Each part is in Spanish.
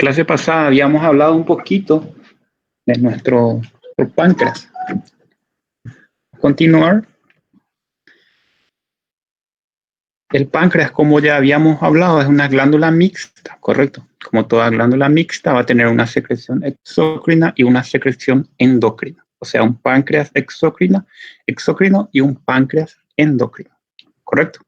clase pasada habíamos hablado un poquito de nuestro páncreas. Continuar. El páncreas, como ya habíamos hablado, es una glándula mixta, correcto. Como toda glándula mixta va a tener una secreción exócrina y una secreción endocrina. O sea, un páncreas exócrino y un páncreas endocrino, correcto.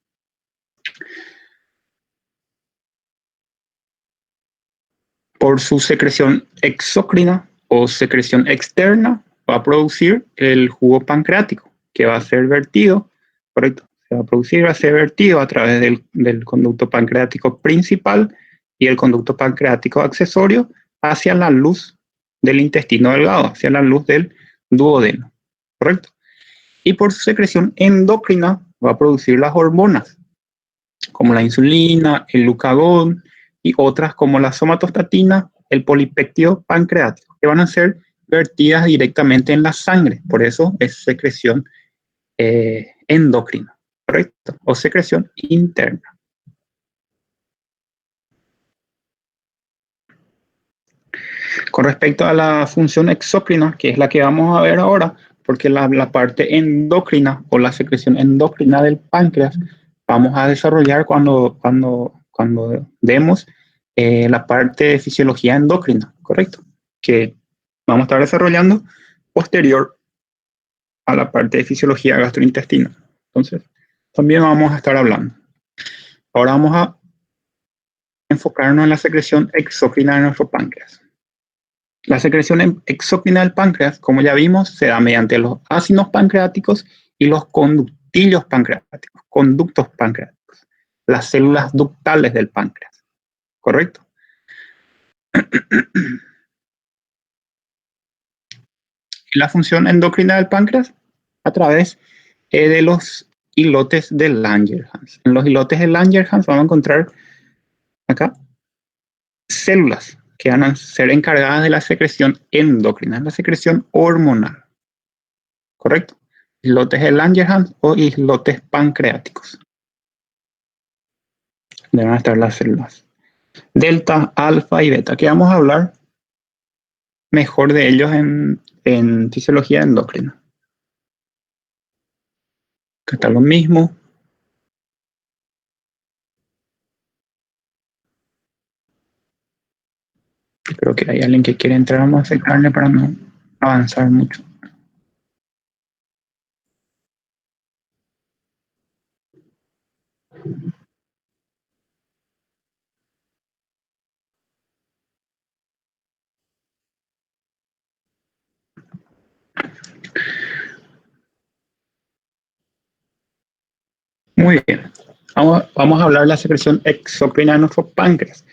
Por su secreción exócrina o secreción externa va a producir el jugo pancreático, que va a ser vertido, correcto, se va a producir y va a ser vertido a través del conducto pancreático principal y el conducto pancreático accesorio hacia la luz del intestino delgado, hacia la luz del duodeno, correcto. Y por su secreción endocrina va a producir las hormonas, como la insulina, el glucagón y otras como la somatostatina, el polipéptido pancreático, que van a ser vertidas directamente en la sangre. Por eso es secreción endocrina, ¿correcto? O secreción interna. Con respecto a la función exócrina, que es la que vamos a ver ahora, porque la parte endocrina o la secreción endocrina del páncreas vamos a desarrollar cuando demos la parte de fisiología endocrina, ¿correcto? Que vamos a estar desarrollando posterior a la parte de fisiología gastrointestina. Entonces, también vamos a estar hablando. Ahora vamos a enfocarnos en la secreción exócrina de nuestro páncreas. La secreción exócrina del páncreas, como ya vimos, se da mediante los ácidos pancreáticos y los conductillos pancreáticos, conductos pancreáticos, las células ductales del páncreas, ¿correcto? La función endocrina del páncreas a través de los islotes de Langerhans. En los islotes de Langerhans vamos a encontrar acá células que van a ser encargadas de la secreción endocrina, la secreción hormonal, ¿correcto? Islotes de Langerhans o islotes pancreáticos. Deben estar las células delta, alfa y beta, que vamos a hablar mejor de ellos en fisiología endocrina. Acá está lo mismo. Creo que hay alguien que quiere entrar, vamos a acercarle para no avanzar mucho. Muy bien. Vamos a hablar de la secreción exócrina de nuestro páncreas.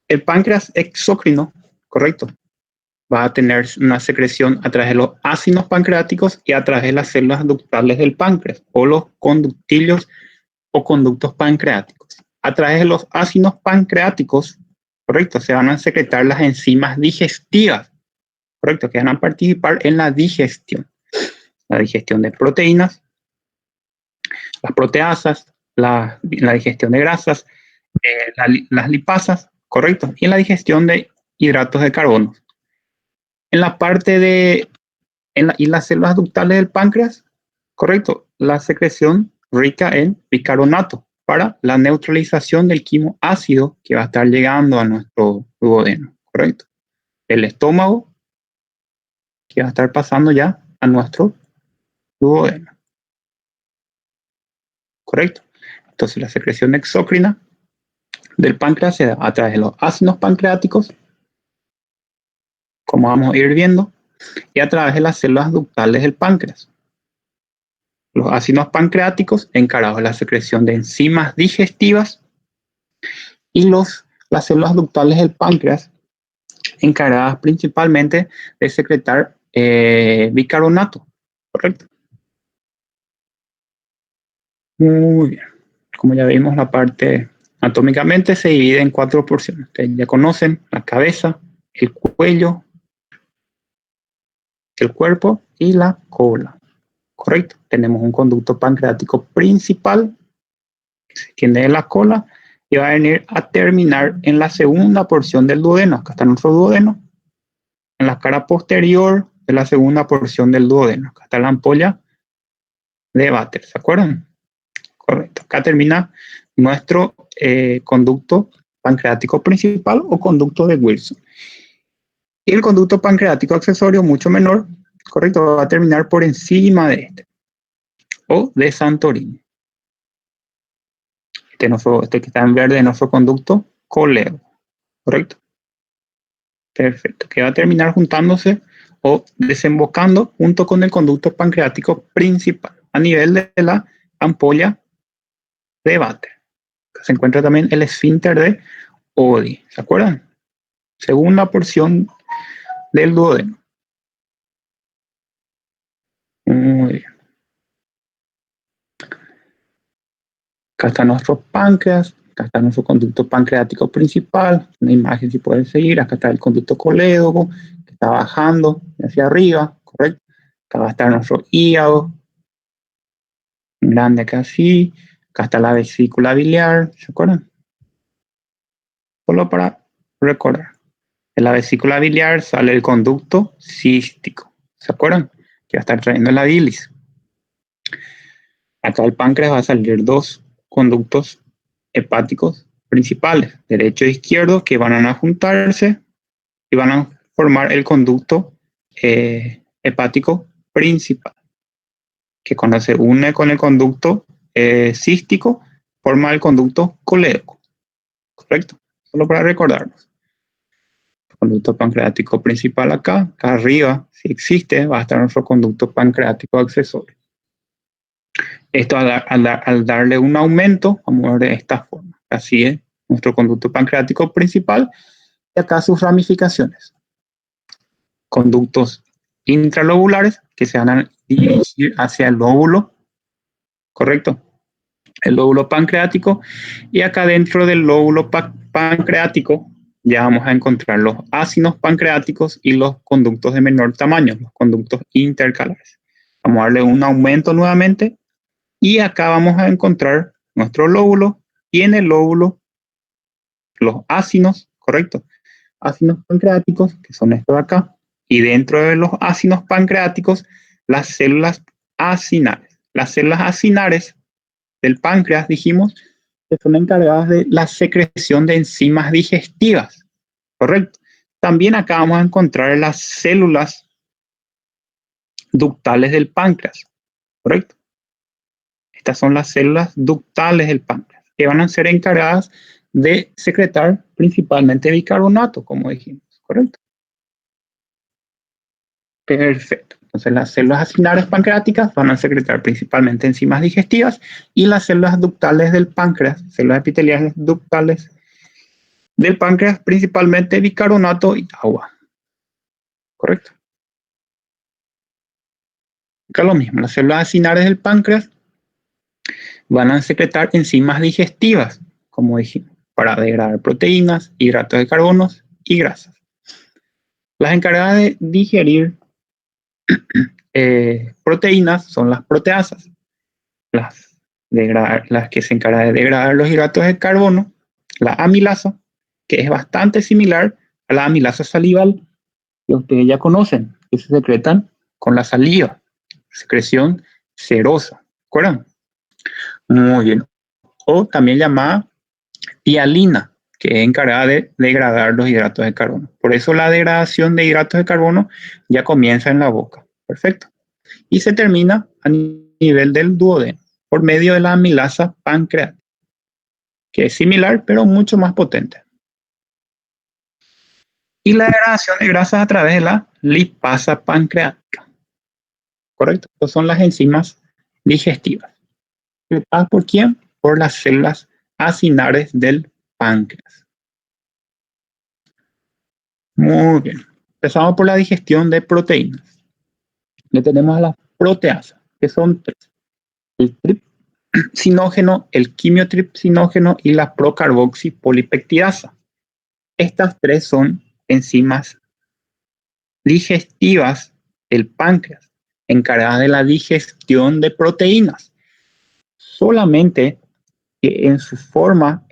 El páncreas exócrino, correcto, va a tener una secreción a través de los ácidos pancreáticos y a través de las células ductales del páncreas o los conductillos o conductos pancreáticos. A través de los ácidos pancreáticos, correcto, se van a secretar las enzimas digestivas, correcto, que van a participar en la digestión de proteínas, las proteasas, la digestión de grasas, las lipasas, correcto, y en la digestión de hidratos de carbono. En la parte y las células ductales del páncreas, correcto, la secreción rica en bicarbonato para la neutralización del quimo ácido que va a estar llegando a nuestro duodeno, correcto. El estómago que va a estar pasando ya a nuestro duodeno, correcto. Entonces la secreción exócrina del páncreas se da a través de los ácidos pancreáticos, como vamos a ir viendo, y a través de las células ductales del páncreas. Los ácidos pancreáticos encargados de la secreción de enzimas digestivas y las células ductales del páncreas encargadas principalmente de secretar bicarbonato, ¿correcto? Muy bien. Como ya vimos, la parte anatómicamente se divide en 4 porciones. Ustedes ya conocen la cabeza, el cuello, el cuerpo y la cola. Correcto. Tenemos un conducto pancreático principal que se extiende de la cola y va a venir a terminar en la segunda porción del duodeno. Acá está nuestro duodeno, en la cara posterior de la segunda porción del duodeno. Acá está la ampolla de váter, ¿se acuerdan? Correcto. Acá termina nuestro conducto pancreático principal o conducto de Wilson. Y el conducto pancreático accesorio, mucho menor, correcto, va a terminar por encima de este, o de Santorini. Este que está en verde es nuestro conducto colédoco, correcto. Perfecto, que va a terminar juntándose o desembocando junto con el conducto pancreático principal a nivel de la ampolla de váter. Se encuentra también el esfínter de Oddi, ¿se acuerdan? Segunda porción del duodeno. Muy bien. Acá está nuestro páncreas, acá está nuestro conducto pancreático principal, una imagen si pueden seguir, acá está el conducto colédoco, que está bajando hacia arriba, correcto. Acá va a estar nuestro hígado, grande acá así, acá está la vesícula biliar, ¿se acuerdan? Solo para recordar. En la vesícula biliar sale el conducto cístico, ¿se acuerdan? Que va a estar trayendo la bilis. Acá del páncreas va a salir dos conductos hepáticos principales, derecho e izquierdo, que van a juntarse y van a formar el conducto hepático principal, que cuando se une con el conducto cístico, forma el conducto colédoco, ¿correcto? Solo para recordarnos. El conducto pancreático principal acá arriba, si existe, va a estar nuestro conducto pancreático accesorio. Esto al darle un aumento, vamos a ver de esta forma. Así es nuestro conducto pancreático principal y acá sus ramificaciones. Conductos intralobulares que se van a dirigir hacia el lóbulo, ¿correcto? El lóbulo pancreático, y acá dentro del lóbulo pancreático ya vamos a encontrar los ácidos pancreáticos y los conductos de menor tamaño, los conductos intercalares. Vamos a darle un aumento nuevamente. Y acá vamos a encontrar nuestro lóbulo y en el lóbulo los ácidos, correcto, ácidos pancreáticos, que son estos de acá, y dentro de los ácidos pancreáticos, las células acinares. Las células acinares del páncreas, dijimos, que son encargadas de la secreción de enzimas digestivas, correcto. También acá vamos a encontrar las células ductales del páncreas, correcto. Estas son las células ductales del páncreas, que van a ser encargadas de secretar principalmente bicarbonato, como dijimos, ¿correcto? Perfecto. Entonces las células acinares pancreáticas van a secretar principalmente enzimas digestivas y las células ductales del páncreas, células epiteliales ductales del páncreas, principalmente bicarbonato y agua, ¿correcto? Acá lo mismo, las células acinares del páncreas van a secretar enzimas digestivas, como dijimos, para degradar proteínas, hidratos de carbono y grasas. Las encargadas de digerir proteínas son las proteasas, las que se encargan de degradar los hidratos de carbono, la amilasa, que es bastante similar a la amilasa salival, que ustedes ya conocen, que se secretan con la saliva, secreción serosa, ¿recuerdan? Muy bien. O también llamada hialina, que es encargada de degradar los hidratos de carbono. Por eso la degradación de hidratos de carbono ya comienza en la boca. Perfecto. Y se termina a nivel del duodeno por medio de la amilasa pancreática, que es similar pero mucho más potente. Y la degradación de grasas a través de la lipasa pancreática. ¿Correcto? Estas son las enzimas digestivas. ¿Por quién? Por las células acinares del páncreas. Muy bien. Empezamos por la digestión de proteínas. Le tenemos a las proteasas, que son tres. El tripsinógeno, el quimiotripsinógeno y la procarboxipolipeptidasa. Estas tres son enzimas digestivas del páncreas, encargadas de la digestión de proteínas. Solamente que en su forma,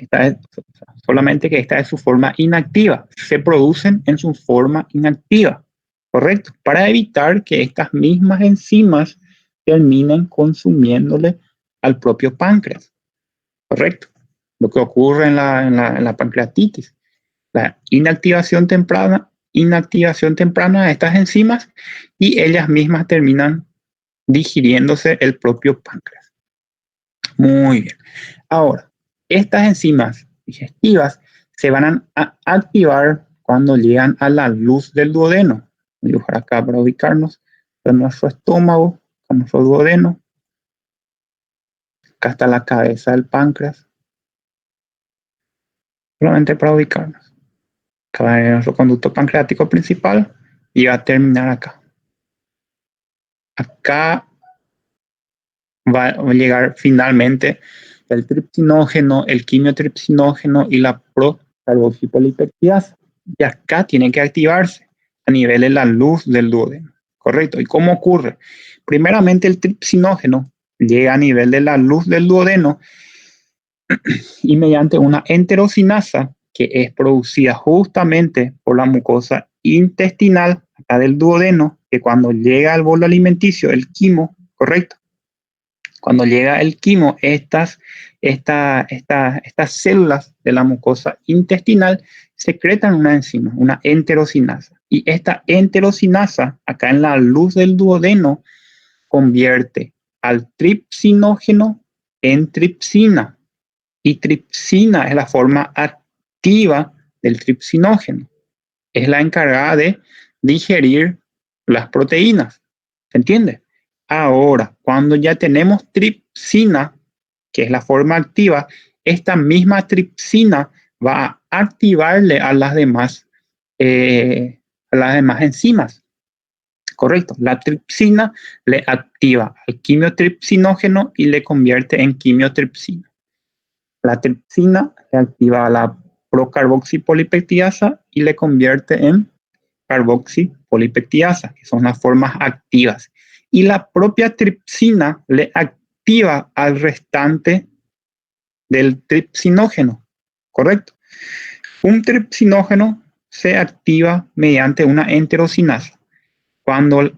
solamente que esta es su forma inactiva, se producen en su forma inactiva, ¿correcto? Para evitar que estas mismas enzimas terminen consumiéndole al propio páncreas, ¿correcto? Lo que ocurre en la pancreatitis, la inactivación temprana de estas enzimas y ellas mismas terminan digiriéndose el propio páncreas. Muy bien. Ahora, estas enzimas digestivas se van a activar cuando llegan a la luz del duodeno. Voy a dibujar acá para ubicarnos en nuestro estómago, con nuestro duodeno. Acá está la cabeza del páncreas. Solamente para ubicarnos. Acá va nuestro conducto pancreático principal y va a terminar acá. Acá va a llegar finalmente el tripsinógeno, el quimiotripsinógeno y la procarboxipolipeptidasa. Y acá tiene que activarse a nivel de la luz del duodeno. ¿Correcto? ¿Y cómo ocurre? Primeramente el tripsinógeno llega a nivel de la luz del duodeno y mediante una enterocinasa que es producida justamente por la mucosa intestinal acá del duodeno, que cuando llega al bolo alimenticio, el quimo, ¿correcto? Cuando llega el quimo, estas células de la mucosa intestinal secretan una enzima, una enterocinasa. Y esta enterocinasa, acá en la luz del duodeno, convierte al tripsinógeno en tripsina. Y tripsina es la forma activa del tripsinógeno. Es la encargada de digerir las proteínas. ¿Se entiende? Ahora, cuando ya tenemos tripsina, que es la forma activa, esta misma tripsina va a activarle a las demás enzimas. Correcto. La tripsina le activa al quimiotripsinógeno y le convierte en quimiotripsina. La tripsina le activa a la procarboxipolipeptidasa y le convierte en carboxipolipeptidasa, que son las formas activas. Y la propia tripsina le activa al restante del tripsinógeno, ¿correcto? Un tripsinógeno se activa mediante una enterocinasa. Cuando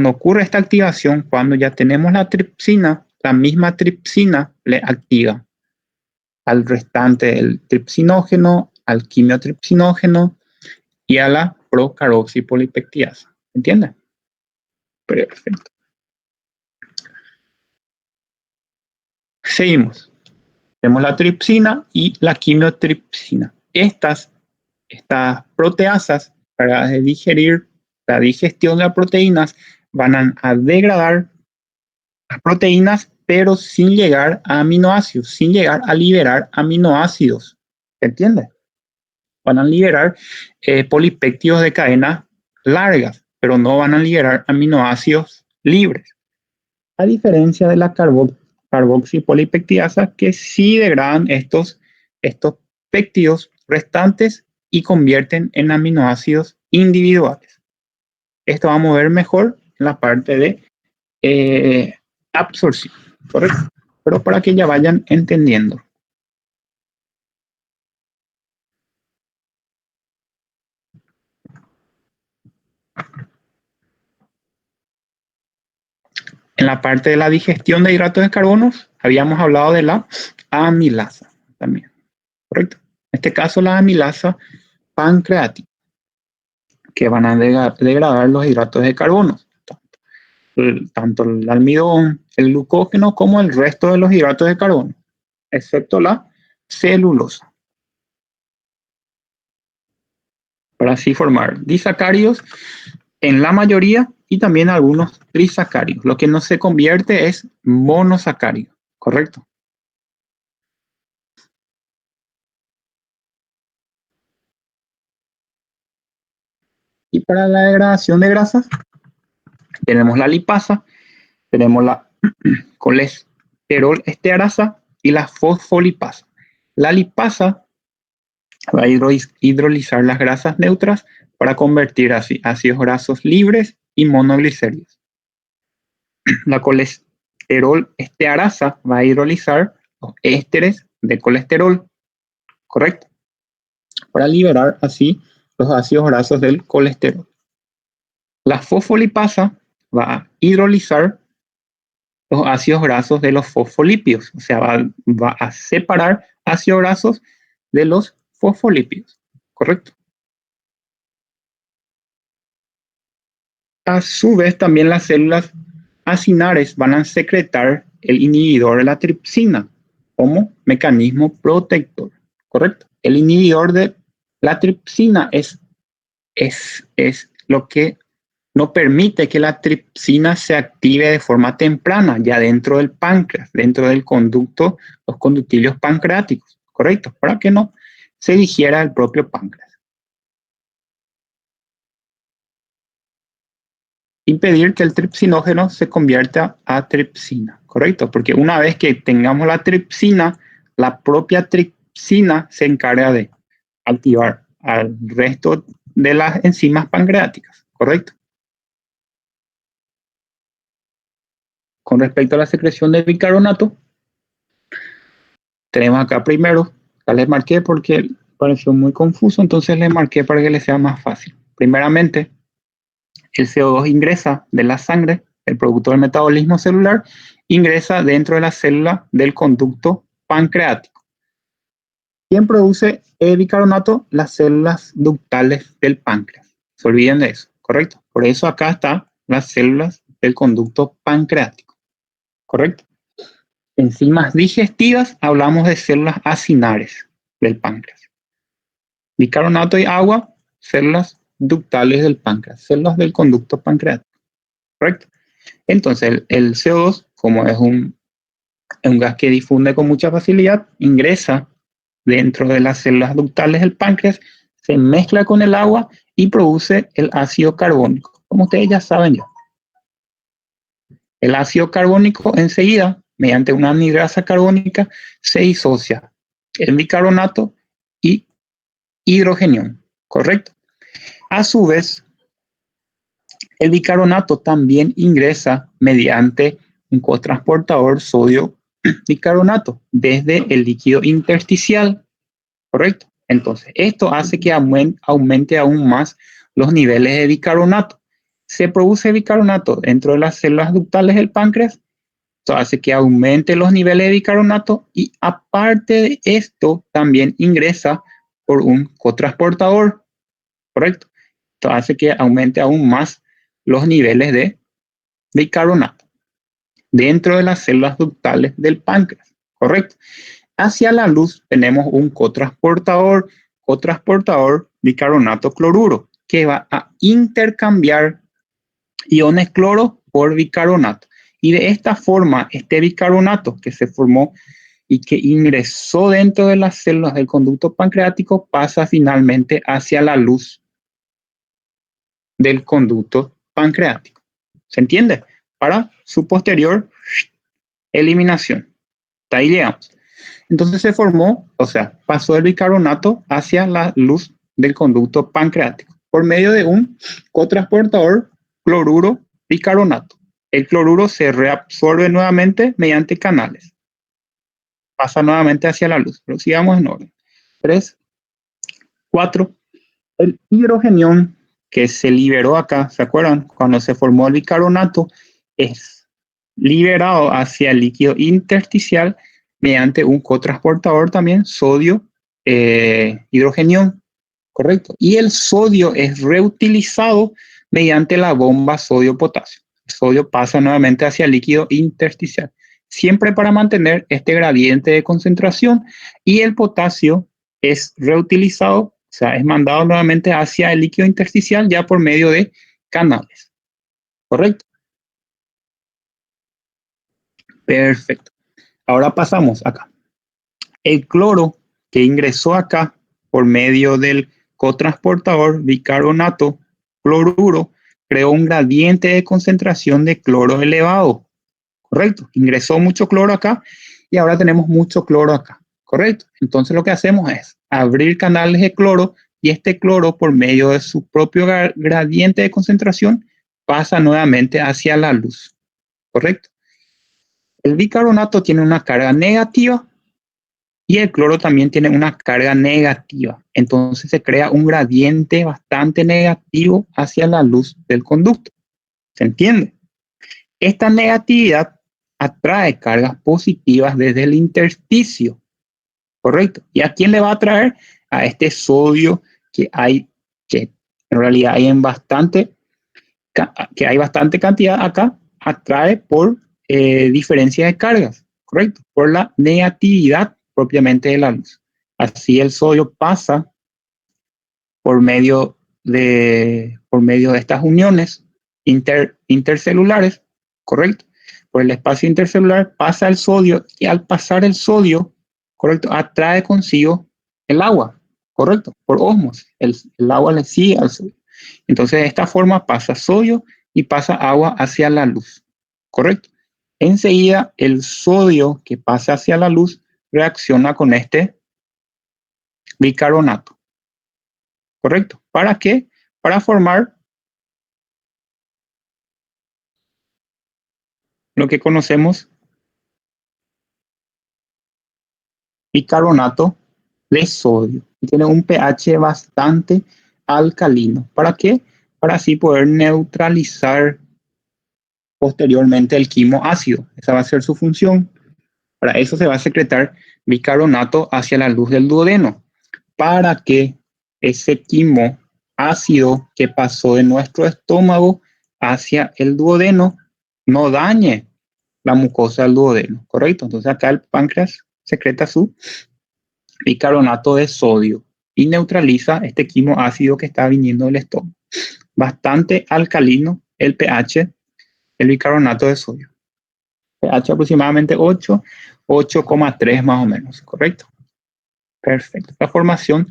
ocurre esta activación, cuando ya tenemos la tripsina, la misma tripsina le activa al restante del tripsinógeno, al quimiotripsinógeno y a la procarboxipolipeptidasa. ¿Entiendes? Perfecto. Seguimos. Tenemos la tripsina y la quimiotripsina. Estas proteasas, para digerir la digestión de las proteínas, van a degradar las proteínas, pero sin llegar a aminoácidos, sin llegar a liberar aminoácidos. ¿Entiendes? Van a liberar polipéptidos de cadena largas, pero no van a liberar aminoácidos libres. A diferencia de la carboxipolipeptidasa, que sí degradan estos péptidos restantes y convierten en aminoácidos individuales. Esto vamos a ver mejor en la parte de absorción, ¿correcto? Pero para que ya vayan entendiendo. En la parte de la digestión de hidratos de carbono, habíamos hablado de la amilasa también, ¿correcto? En este caso, la amilasa pancreática, que van a degradar los hidratos de carbono, tanto el almidón, el glucógeno, como el resto de los hidratos de carbono, excepto la celulosa, para así formar disacáridos en la mayoría y también algunos trisacáridos. Lo que no se convierte es monosacárido, ¿correcto? Y para la degradación de grasas, tenemos la lipasa, tenemos la colesterol estearasa y la fosfolipasa. La lipasa va a hidrolizar las grasas neutras para convertir así ácidos grasos libres y monoglicéridos. La colesterol estearasa va a hidrolizar los ésteres de colesterol, ¿correcto? Para liberar así los ácidos grasos del colesterol. La fosfolipasa va a hidrolizar los ácidos grasos de los fosfolípidos, o sea, va a separar ácidos grasos de los fosfolípidos, ¿correcto? A su vez, también las células acinares van a secretar el inhibidor de la tripsina como mecanismo protector, ¿correcto? El inhibidor de la tripsina es lo que no permite que la tripsina se active de forma temprana ya dentro del páncreas, dentro del conducto, los conductillos pancreáticos, ¿correcto? Para que no se digiera el propio páncreas. Impedir que el tripsinógeno se convierta a tripsina, ¿correcto? Porque una vez que tengamos la tripsina, la propia tripsina se encarga de activar al resto de las enzimas pancreáticas, ¿correcto? Con respecto a la secreción de bicarbonato, tenemos acá primero, ya les marqué porque pareció muy confuso, entonces les marqué para que les sea más fácil. Primeramente, el CO2 ingresa de la sangre, el producto del metabolismo celular, ingresa dentro de la célula del conducto pancreático. ¿Quién produce el bicarbonato? Las células ductales del páncreas. Se olviden de eso, ¿correcto? Por eso acá están las células del conducto pancreático, ¿correcto? Enzimas digestivas, hablamos de células acinares del páncreas. Bicarbonato y agua, células ductales del páncreas, células del conducto pancreático, ¿correcto? Entonces el CO2, como es un gas que difunde con mucha facilidad, ingresa dentro de las células ductales del páncreas, se mezcla con el agua y produce el ácido carbónico, como ustedes ya saben ya. El ácido carbónico enseguida, mediante una anhidrasa carbónica, se disocia en bicarbonato y hidrogenión, ¿correcto? A su vez, el bicarbonato también ingresa mediante un cotransportador sodio-bicarbonato desde el líquido intersticial, ¿correcto? Entonces, esto hace que aumente aún más los niveles de bicarbonato. Se produce bicarbonato dentro de las células ductales del páncreas, esto hace que aumente los niveles de bicarbonato y aparte de esto también ingresa por un cotransportador, ¿correcto? Esto hace que aumente aún más los niveles de bicarbonato dentro de las células ductales del páncreas, ¿correcto? Hacia la luz tenemos un cotransportador bicarbonato cloruro, que va a intercambiar iones cloro por bicarbonato. Y de esta forma, este bicarbonato que se formó y que ingresó dentro de las células del conducto pancreático pasa finalmente hacia la luz del conducto pancreático. ¿Se entiende? Para su posterior eliminación. Hasta ahí llegamos. Entonces se formó, o sea, pasó el bicarbonato hacia la luz del conducto pancreático por medio de un cotransportador cloruro bicarbonato. El cloruro se reabsorbe nuevamente mediante canales. Pasa nuevamente hacia la luz. Pero sigamos en orden. 3, 4. El hidrogenión que se liberó acá, ¿se acuerdan? Cuando se formó el bicarbonato, es liberado hacia el líquido intersticial mediante un cotransportador también, sodio, hidrogenión, ¿correcto? Y el sodio es reutilizado mediante la bomba sodio-potasio. El sodio pasa nuevamente hacia el líquido intersticial, siempre para mantener este gradiente de concentración, y el potasio es reutilizado, o sea, es mandado nuevamente hacia el líquido intersticial ya por medio de canales, ¿correcto? Perfecto. Ahora pasamos acá. El cloro que ingresó acá por medio del cotransportador bicarbonato cloruro creó un gradiente de concentración de cloro elevado, ¿correcto? Ingresó mucho cloro acá y ahora tenemos mucho cloro acá, ¿correcto? Entonces lo que hacemos es abrir canales de cloro y este cloro por medio de su propio gradiente de concentración pasa nuevamente hacia la luz, ¿correcto? El bicarbonato tiene una carga negativa y el cloro también tiene una carga negativa. Entonces se crea un gradiente bastante negativo hacia la luz del conducto. ¿Se entiende? Esta negatividad atrae cargas positivas desde el intersticio. ¿Correcto? ¿Y a quién le va a atraer? A este sodio que en realidad que hay bastante cantidad acá, atrae por diferencia de cargas, ¿correcto? Por la negatividad propiamente de la luz. Así el sodio pasa por medio de estas uniones intercelulares, ¿correcto? Por el espacio intercelular pasa el sodio y al pasar el sodio, ¿correcto? Atrae consigo el agua, ¿correcto? Por ósmosis. El agua le sigue al sodio. Entonces, de esta forma pasa sodio y pasa agua hacia la luz, ¿correcto? Enseguida, el sodio que pasa hacia la luz reacciona con este bicarbonato, ¿correcto? ¿Para qué? Para formar lo que conocemos bicarbonato de sodio. Tiene un pH bastante alcalino. ¿Para qué? Para así poder neutralizar posteriormente el quimo ácido. Esa va a ser su función. Para eso se va a secretar bicarbonato hacia la luz del duodeno, para que ese quimo ácido que pasó de nuestro estómago hacia el duodeno no dañe la mucosa del duodeno, ¿correcto? Entonces acá el páncreas secreta su bicarbonato de sodio y neutraliza este quimo ácido que está viniendo del estómago. Bastante alcalino el pH del bicarbonato de sodio. pH aproximadamente 8, 8,3 más o menos, ¿correcto? Perfecto. La formación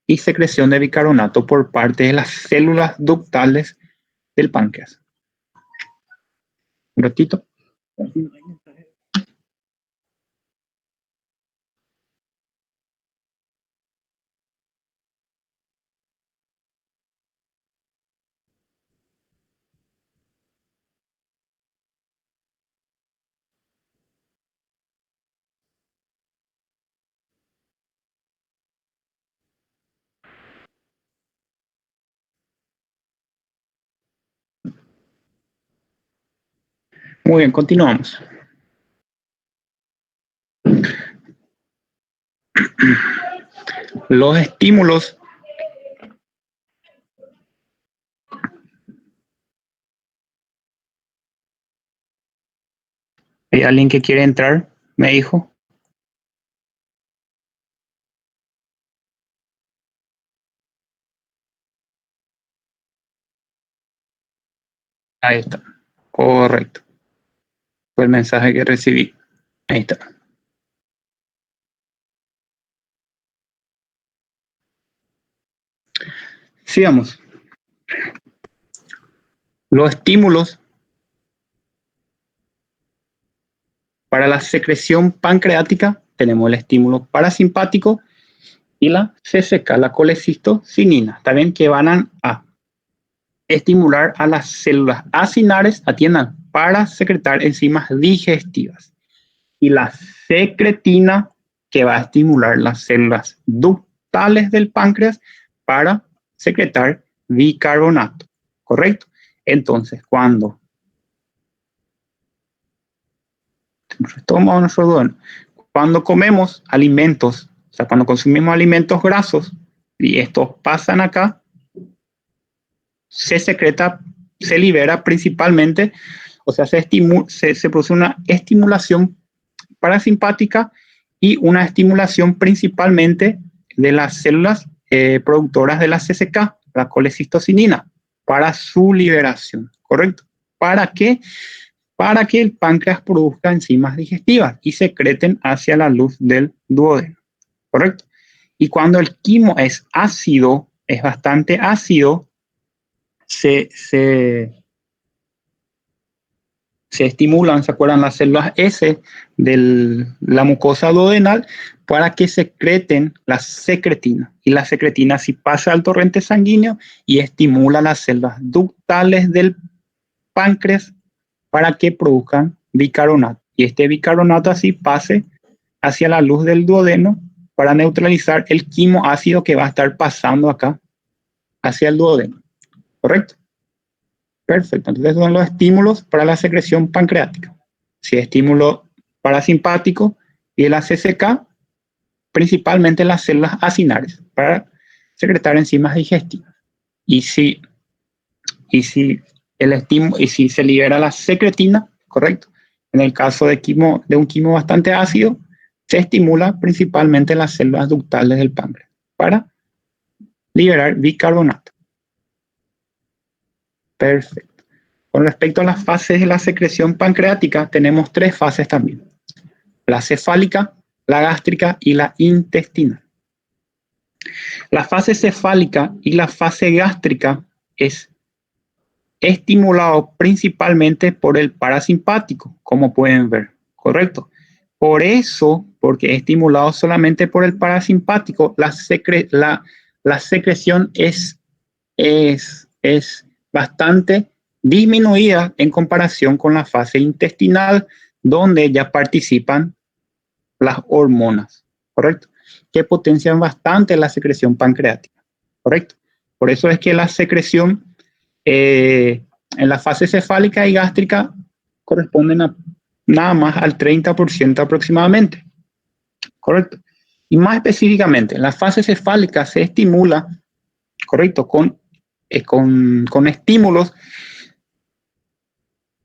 y secreción de bicarbonato por parte de las células ductales del páncreas. Un ratito. Muy bien, continuamos. Los estímulos ¿hay alguien que quiere entrar? Me dijo. Ahí está. Correcto. Fue el mensaje que recibí. Ahí está. Sigamos. Los estímulos para la secreción pancreática tenemos el estímulo parasimpático y la CCK, la colecistocinina, también que van a estimular a las células acinares, atiendan, para secretar enzimas digestivas. Y la secretina, que va a estimular las células ductales del páncreas para secretar bicarbonato, ¿correcto? Entonces, cuando comemos alimentos, o sea, cuando consumimos alimentos grasos y estos pasan acá, se secreta, se libera principalmente, o sea, se produce una estimulación parasimpática y una estimulación principalmente de las células productoras de la CCK, la colecistocinina, para su liberación, ¿correcto? ¿Para qué? Para que el páncreas produzca enzimas digestivas y secreten hacia la luz del duodeno, ¿correcto? Y cuando el quimo es ácido, es bastante ácido, se estimulan, ¿se acuerdan? Las células S de la mucosa duodenal para que secreten la secretina. Y la secretina sí pasa al torrente sanguíneo y estimula las células ductales del páncreas para que produzcan bicarbonato. y este bicarbonato así pase hacia la luz del duodeno para neutralizar el quimoácido que va a estar pasando acá hacia el duodeno. ¿Correcto? Perfecto. Entonces son los estímulos para la secreción pancreática. Si es estímulo parasimpático y el ACCK, principalmente las células acinares para secretar enzimas digestivas. Y si se libera la secretina, correcto, en el caso de un quimo bastante ácido, se estimula principalmente las células ductales del páncreas para liberar bicarbonato. Perfecto. Con respecto a las fases de la secreción pancreática, tenemos 3 fases también: la cefálica, la gástrica y la intestinal. La fase cefálica y la fase gástrica es estimulado principalmente por el parasimpático, como pueden ver, ¿correcto? Por eso, porque es estimulado solamente por el parasimpático, la secreción es bastante disminuida en comparación con la fase intestinal, donde ya participan las hormonas, ¿correcto? Que potencian bastante la secreción pancreática, ¿correcto? Por eso es que la secreción en la fase cefálica y gástrica corresponden a nada más al 30% aproximadamente, ¿correcto? Y más específicamente, en la fase cefálica se estimula, ¿correcto? Con estímulos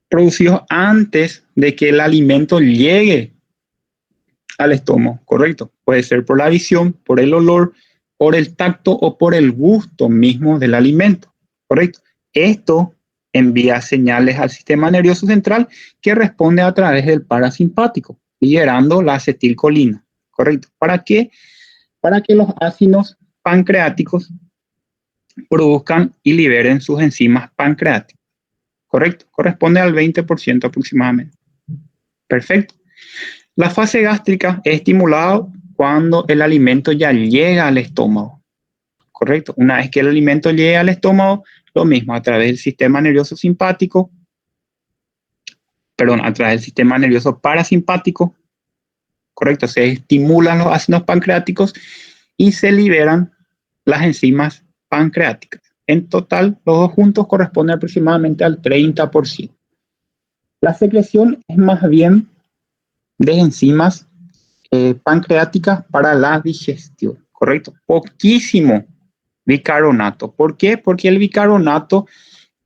producidos antes de que el alimento llegue al estómago, ¿correcto? Puede ser por la visión, por el olor, por el tacto o por el gusto mismo del alimento, ¿correcto? Esto envía señales al sistema nervioso central que responde a través del parasimpático, liberando la acetilcolina, ¿correcto? ¿Para qué? Para que los ácidos pancreáticos produzcan y liberen sus enzimas pancreáticas, ¿correcto? Corresponde al 20% aproximadamente. Perfecto. La fase gástrica es estimulada cuando el alimento ya llega al estómago, ¿correcto? Una vez que el alimento llega al estómago, lo mismo, a través del sistema nervioso parasimpático, ¿correcto? Se estimulan los ácidos pancreáticos y se liberan las enzimas pancreáticas. En total, los dos juntos corresponden aproximadamente al 30%. La secreción es más bien de enzimas pancreáticas para la digestión, ¿correcto? Poquísimo bicarbonato. ¿Por qué? Porque el bicarbonato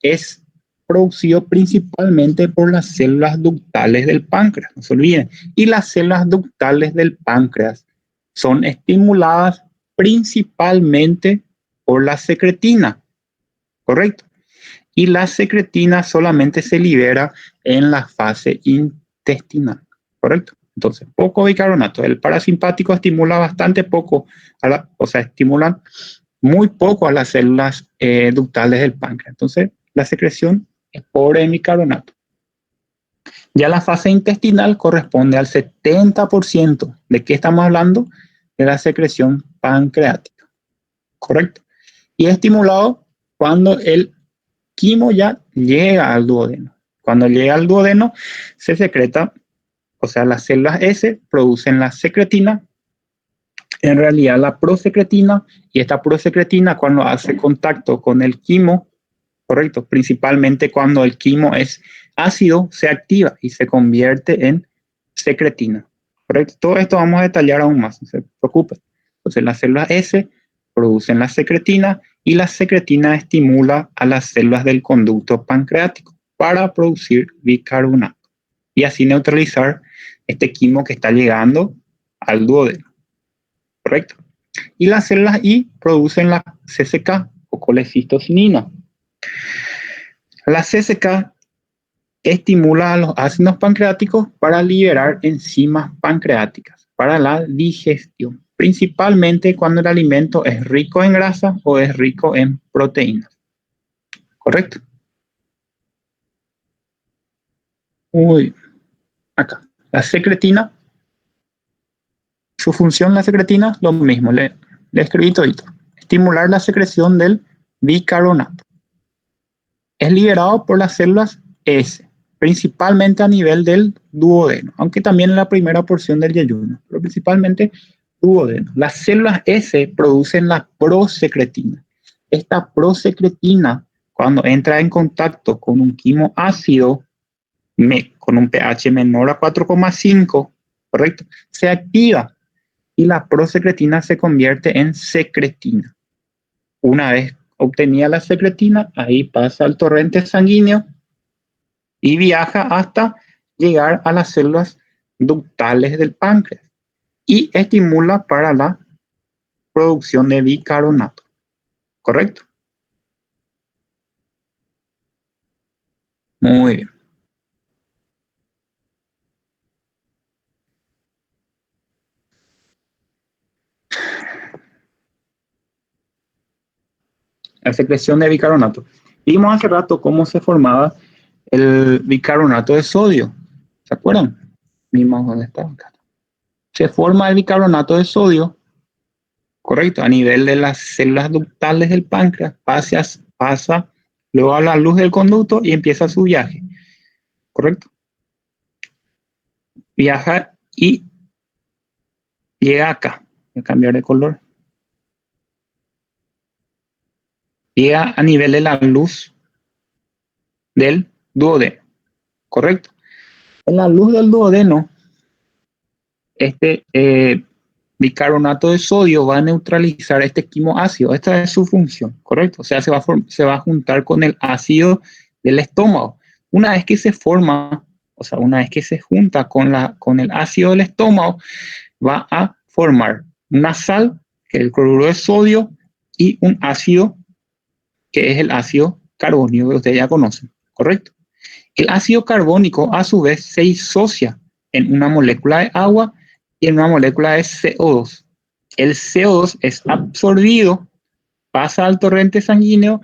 es producido principalmente por las células ductales del páncreas, no se olviden. Y las células ductales del páncreas son estimuladas principalmente por la secretina, ¿correcto? Y la secretina solamente se libera en la fase intestinal, ¿correcto? Entonces, poco bicarbonato. El parasimpático estimula bastante poco, estimulan muy poco a las células ductales del páncreas. Entonces, la secreción es pobre en bicarbonato. Ya la fase intestinal corresponde al 70%. ¿De qué estamos hablando? De la secreción pancreática, ¿correcto? Y es estimulado cuando el quimo ya llega al duodeno. Cuando llega al duodeno, se secreta, las células S producen la secretina, en realidad la prosecretina, y esta prosecretina cuando hace contacto con el quimo, correcto, principalmente cuando el quimo es ácido, se activa y se convierte en secretina, correcto. Todo esto vamos a detallar aún más, no se preocupen. Entonces las células S producen la secretina y la secretina estimula a las células del conducto pancreático para producir bicarbonato y así neutralizar este quimo que está llegando al duodeno, ¿correcto? Y las células I producen la CCK o colecistocinina. La CCK estimula a los ácidos pancreáticos para liberar enzimas pancreáticas para la digestión, principalmente cuando el alimento es rico en grasa o es rico en proteínas. ¿Correcto? Acá. La secretina, su función, la secretina, lo mismo, le escribí todito. Estimular la secreción del bicarbonato. Es liberado por las células S, principalmente a nivel del duodeno, aunque también en la primera porción del yeyuno, pero principalmente duodeno. Las células S producen la prosecretina. Esta prosecretina, cuando entra en contacto con un quimo ácido, con un pH menor a 4,5, ¿correcto? Se activa y la prosecretina se convierte en secretina. Una vez obtenida la secretina, ahí pasa al torrente sanguíneo y viaja hasta llegar a las células ductales del páncreas y estimula para la producción de bicarbonato, ¿correcto? Muy bien. La secreción de bicarbonato. Vimos hace rato cómo se formaba el bicarbonato de sodio. ¿Se acuerdan? Vimos dónde estaba acá. Se forma el bicarbonato de sodio, correcto, a nivel de las células ductales del páncreas, pasa luego a la luz del conducto y empieza su viaje, correcto. Viaja y llega acá. Voy a cambiar de color. Llega a nivel de la luz del duodeno, correcto. En la luz del duodeno, este bicarbonato de sodio va a neutralizar este quimo ácido. Esta es su función, ¿correcto? O sea, se va a juntar con el ácido del estómago. Una vez que se forma, o sea, una vez que se junta con el ácido del estómago, va a formar una sal, que es el cloruro de sodio, y un ácido, que es el ácido carbónico que ustedes ya conocen, ¿correcto? El ácido carbónico, a su vez, se disocia en una molécula de agua y en una molécula de CO2. El CO2 es absorbido, pasa al torrente sanguíneo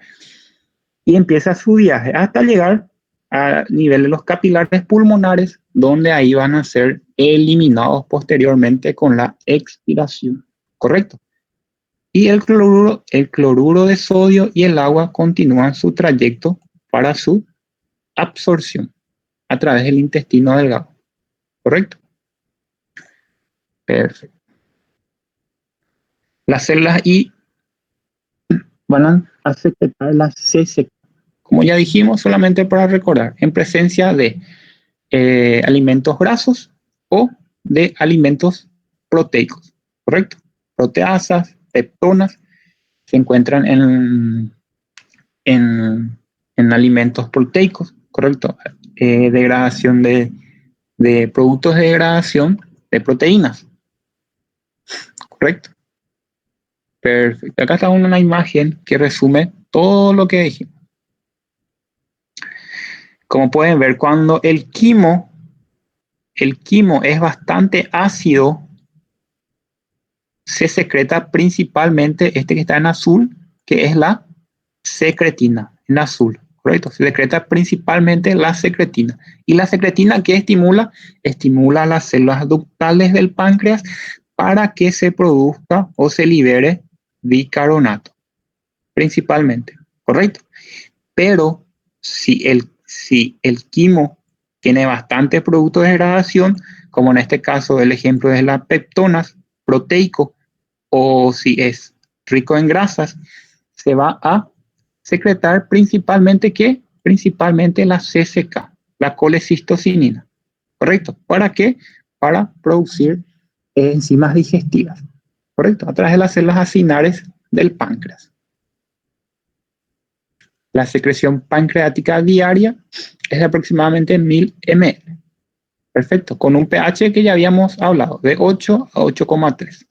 y empieza su viaje hasta llegar a nivel de los capilares pulmonares, donde ahí van a ser eliminados posteriormente con la expiración. ¿Correcto? Y el cloruro de sodio y el agua continúan su trayecto para su absorción a través del intestino delgado. ¿Correcto? Perfecto. Las células I van a secretar la CC, como ya dijimos, solamente para recordar, en presencia de alimentos grasos o de alimentos proteicos, ¿correcto? Proteasas, peptonas, se encuentran en alimentos proteicos, ¿correcto? Degradación de productos de degradación de proteínas, ¿correcto? Perfecto. Acá está una imagen que resume todo lo que dijimos. Como pueden ver, cuando el quimo es bastante ácido, se secreta principalmente este que está en azul, que es la secretina, en azul, ¿correcto? Se secreta principalmente la secretina. ¿Y la secretina qué estimula? Estimula las células ductales del páncreas para que se produzca o se libere bicarbonato, principalmente, ¿correcto? Pero si el quimo tiene bastante producto de degradación, como en este caso el ejemplo es la peptonas, proteico, o si es rico en grasas, se va a secretar principalmente ¿qué? Principalmente la CCK, la colecistocinina. ¿Correcto? ¿Para qué? Para producir enzimas digestivas. ¿Correcto? A través de las células acinares del páncreas. La secreción pancreática diaria es de aproximadamente 1000 ml. Perfecto, con un pH que ya habíamos hablado, de 8 a 8,3.